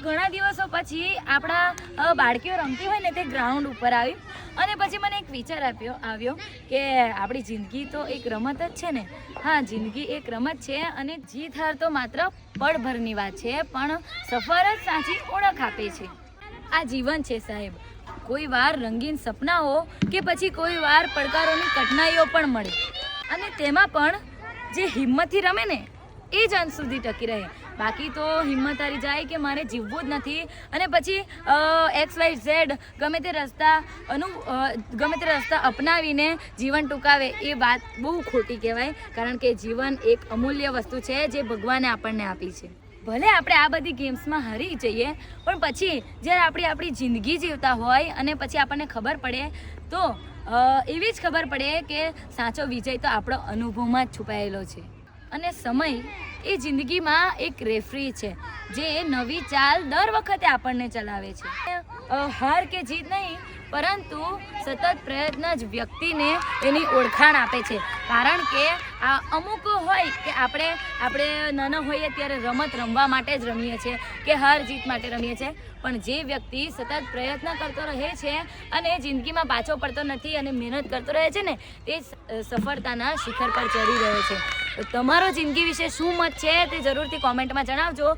ઘણા દિવસો પછી આપણા બાળકીઓ રમતી હોય ને તે ગ્રાઉન્ડ ઉપર આવી અને પછી મને એક વિચાર આવ્યો કે આપણી જિંદગી તો એક રમત જ છે ને. હા, જિંદગી એક રમત છે અને જીત હાર તો માત્ર પળભરની વાત છે, પણ સફર જ સાચી ઓળખ આપે છે. આ જીવન છે સાહેબ, કોઈ વાર રંગીન સપનાઓ કે પછી કોઈ વાર પડકારોની કઠિનાઈઓ પણ મળે અને તેમાં પણ જે હિંમતથી રમે ને એ જ અંત સુધી ટકી રહે. બાકી તો હિંમત હારી જાય કે મારે જીવવું જ નથી અને પછી XYZ ગમે તે રસ્તા અપનાવીને જીવન ટૂંકાવે, એ વાત બહુ ખોટી કહેવાય. કારણ કે જીવન એક અમૂલ્ય વસ્તુ છે જે ભગવાને આપણને આપી છે. ભલે આપણે આ બધી ગેમ્સમાં હારી જઈએ, પણ પછી જ્યારે આપણી જિંદગી જીવતા હોય અને પછી આપણને ખબર પડે તો એવી જ ખબર પડે કે સાચો વિજય તો આપણો અનુભવમાં જ છુપાયેલો છે. અને સમય એ જિંદગીમાં એક રેફરી છે જે નવી ચાલ દર વખતે આપણને ચલાવે છે. હાર કે જીત નહીં, પરંતુ સતત પ્રયત્ન જ વ્યક્તિને એની ઓળખાણ આપે છે. કારણ કે આ અમુક હોય કે આપણે નાના હોઈએ ત્યારે રમત રમવા માટે જ રમીએ છીએ કે હાર જીત માટે રમીએ છીએ, પણ જે વ્યક્તિ સતત પ્રયત્ન કરતો રહે છે અને જિંદગીમાં પાછો પડતો નથી અને મહેનત કરતો રહે છે ને, તે સફળતાના શિખર પર ચડી રહ્યો છે. તમારો જિંદગી વિશે શું મત છે તે જરૂરથી કોમેન્ટમાં જણાવજો.